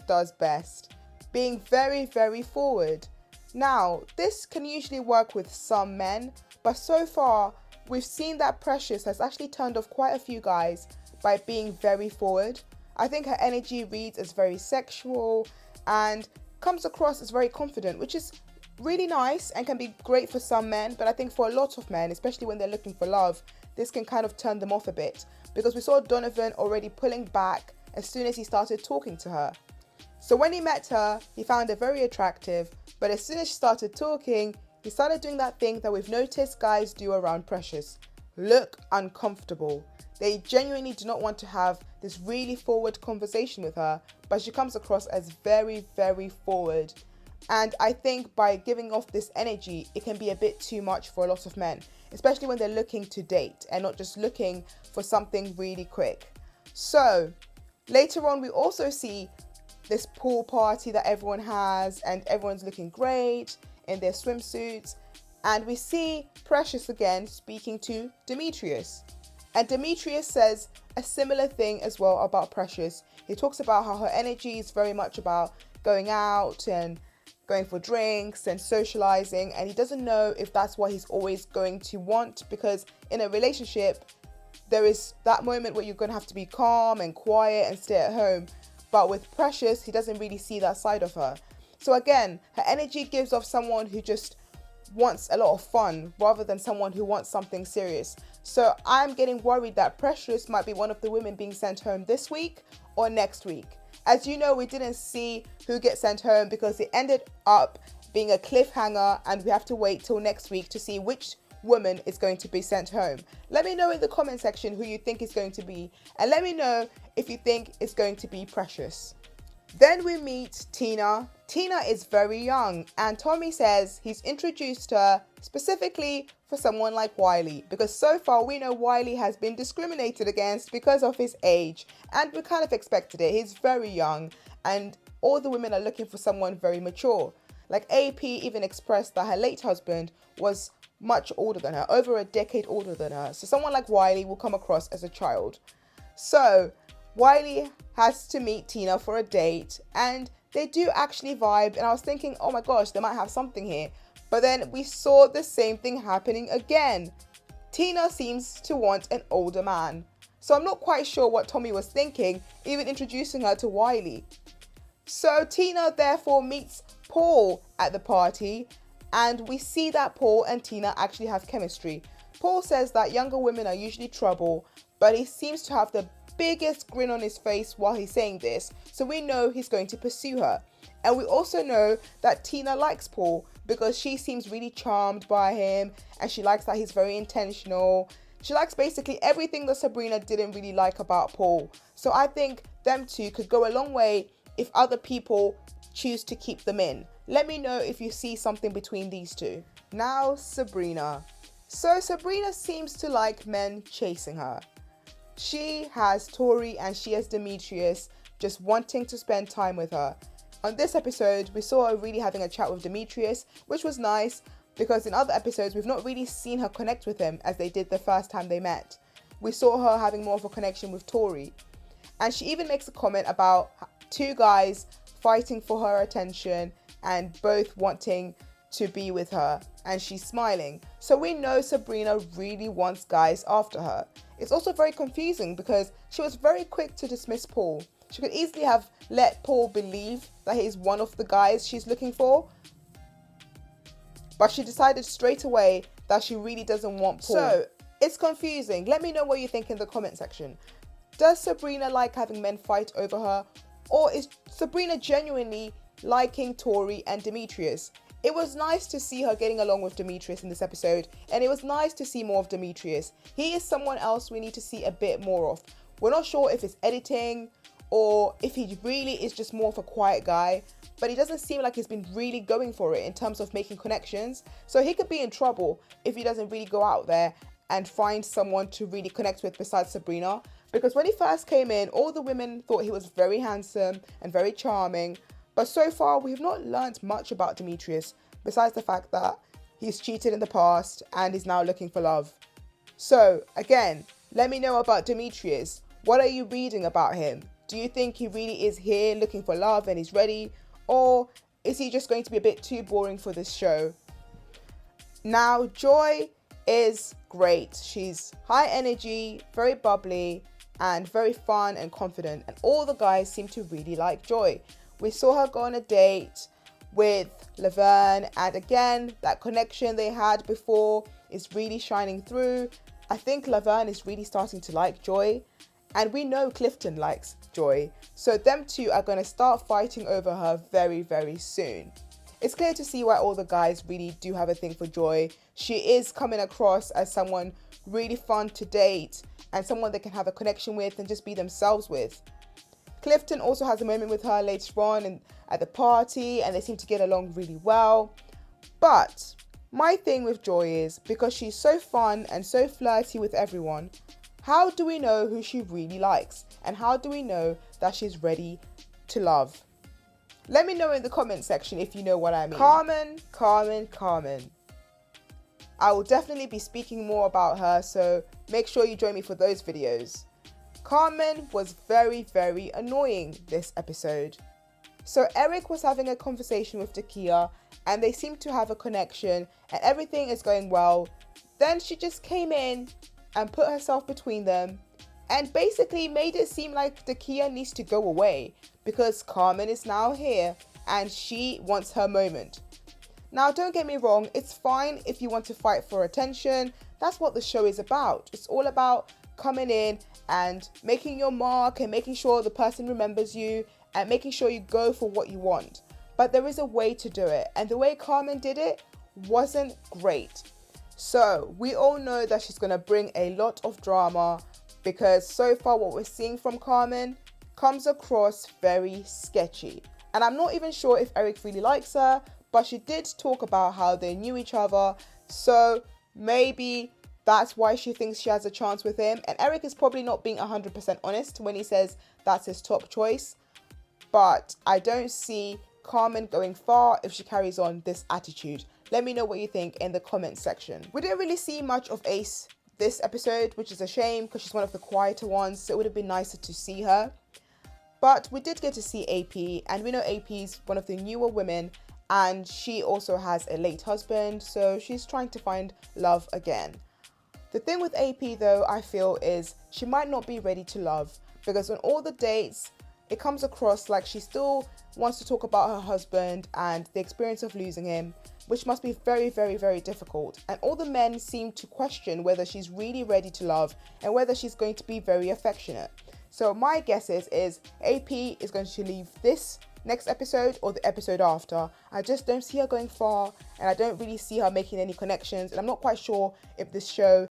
does best, being very, very forward. Now, this can usually work with some men, but so far, we've seen that Precious has actually turned off quite a few guys by being very forward. I think her energy reads as very sexual and comes across as very confident, which is really nice and can be great for some men, but I think for a lot of men, especially when they're looking for love, this can kind of turn them off a bit, because we saw Donovan already pulling back as soon as he started talking to her. So when he met her, he found her very attractive, but as soon as she started talking, he started doing that thing that we've noticed guys do around Precious: look uncomfortable. They genuinely do not want to have this really forward conversation with her, but she comes across as very, very forward. And I think by giving off this energy, it can be a bit too much for a lot of men, especially when they're looking to date and not just looking for something really quick. So later on, we also see this pool party that everyone has, and everyone's looking great in their swimsuits. And we see Precious again speaking to Demetrius. And Demetrius says a similar thing as well about Precious. He talks about how her energy is very much about going out and going for drinks and socializing, and he doesn't know if that's what he's always going to want, because in a relationship, there is that moment where you're going to have to be calm and quiet and stay at home. But with Precious, he doesn't really see that side of her. So again, her energy gives off someone who just wants a lot of fun rather than someone who wants something serious. So I'm getting worried that Precious might be one of the women being sent home this week or next week. As you know, we didn't see who gets sent home because it ended up being a cliffhanger, and we have to wait till next week to see which woman is going to be sent home. Let me know in the comment section who you think is going to be, and let me know if you think it's going to be Precious. Then we meet Tina. Tina is very young, and Tommy says he's introduced her specifically for someone like Wiley, because so far we know Wiley has been discriminated against because of his age, and we kind of expected it. He's very young, and all the women are looking for someone very mature. Like AP even expressed that her late husband was much older than her, over a decade older than her. So someone like Wiley will come across as a child. So Wiley has to meet Tina for a date, and they do actually vibe, and I was thinking, oh my gosh, they might have something here. But then we saw the same thing happening again. Tina seems to want an older man. So I'm not quite sure what Tommy was thinking, even introducing her to Wiley. So Tina therefore meets Paul at the party, and we see that Paul and Tina actually have chemistry. Paul says that younger women are usually trouble, but he seems to have the biggest grin on his face while he's saying this, so we know he's going to pursue her. And we also know that Tina likes Paul because she seems really charmed by him, and she likes that he's very intentional. She likes basically everything that Sabrina didn't really like about Paul. So I think them two could go a long way if other people choose to keep them in. Let me know if you see something between these two. Now, Sabrina. So Sabrina seems to like men chasing her. She has Tori and she has Demetrius just wanting to spend time with her. On this episode, we saw her really having a chat with Demetrius, which was nice because in other episodes, we've not really seen her connect with him as they did the first time they met. We saw her having more of a connection with Tori. And she even makes a comment about two guys fighting for her attention and both wanting to be with her, and she's smiling. So we know Sabrina really wants guys after her. It's also very confusing because she was very quick to dismiss Paul. She could easily have let Paul believe that he's one of the guys she's looking for, but she decided straight away that she really doesn't want Paul. So it's confusing. Let me know what you think in the comment section. Does Sabrina like having men fight over her, or is Sabrina genuinely liking Tori and Demetrius? It was nice to see her getting along with Demetrius in this episode, and it was nice to see more of Demetrius. He is someone else we need to see a bit more of. We're not sure if it's editing or if he really is just more of a quiet guy, but he doesn't seem like he's been really going for it in terms of making connections. So he could be in trouble if he doesn't really go out there and find someone to really connect with besides Sabrina. Because when he first came in, all the women thought he was very handsome and very charming. But so far, we have not learned much about Demetrius, besides the fact that he's cheated in the past and is now looking for love. So, again, let me know about Demetrius. What are you reading about him? Do you think he really is here looking for love and he's ready? Or is he just going to be a bit too boring for this show? Now, Joy is great. She's high energy, very bubbly, and very fun and confident. And all the guys seem to really like Joy. We saw her go on a date with Laverne, and again, that connection they had before is really shining through. I think Laverne is really starting to like Joy, and we know Clifton likes Joy. So them two are going to start fighting over her very, very soon. It's clear to see why all the guys really do have a thing for Joy. She is coming across as someone really fun to date and someone they can have a connection with and just be themselves with. Clifton also has a moment with her later on at the party, and they seem to get along really well. But my thing with Joy is, because she's so fun and so flirty with everyone, how do we know who she really likes? And how do we know that she's ready to love? Let me know in the comment section if you know what I mean. Carmen. I will definitely be speaking more about her, so make sure you join me for those videos. Carmen was very, very annoying this episode. So Eric was having a conversation with Takia, and they seemed to have a connection and everything is going well. Then she just came in and put herself between them and basically made it seem like Takia needs to go away because Carmen is now here and she wants her moment. Now, don't get me wrong, it's fine if you want to fight for attention. That's what the show is about. It's all about coming in and making your mark and making sure the person remembers you and making sure you go for what you want. But there is a way to do it, and the way Carmen did it wasn't great. So we all know that she's going to bring a lot of drama because so far what we're seeing from Carmen comes across very sketchy. And I'm not even sure if Eric really likes her, but she did talk about how they knew each other. So maybe that's why she thinks she has a chance with him. And Eric is probably not being 100% honest when he says that's his top choice. But I don't see Carmen going far if she carries on this attitude. Let me know what you think in the comment section. We didn't really see much of Ace this episode, which is a shame because she's one of the quieter ones. So it would have been nicer to see her. But we did get to see AP, and we know AP is one of the newer women, and she also has a late husband, so she's trying to find love again. The thing with AP though, I feel, is she might not be ready to love, because on all the dates, it comes across like she still wants to talk about her husband and the experience of losing him, which must be very, very, very difficult. And all the men seem to question whether she's really ready to love and whether she's going to be very affectionate. So my guess is AP is going to leave this next episode or the episode after. I just don't see her going far, and I don't really see her making any connections, and I'm not quite sure if this show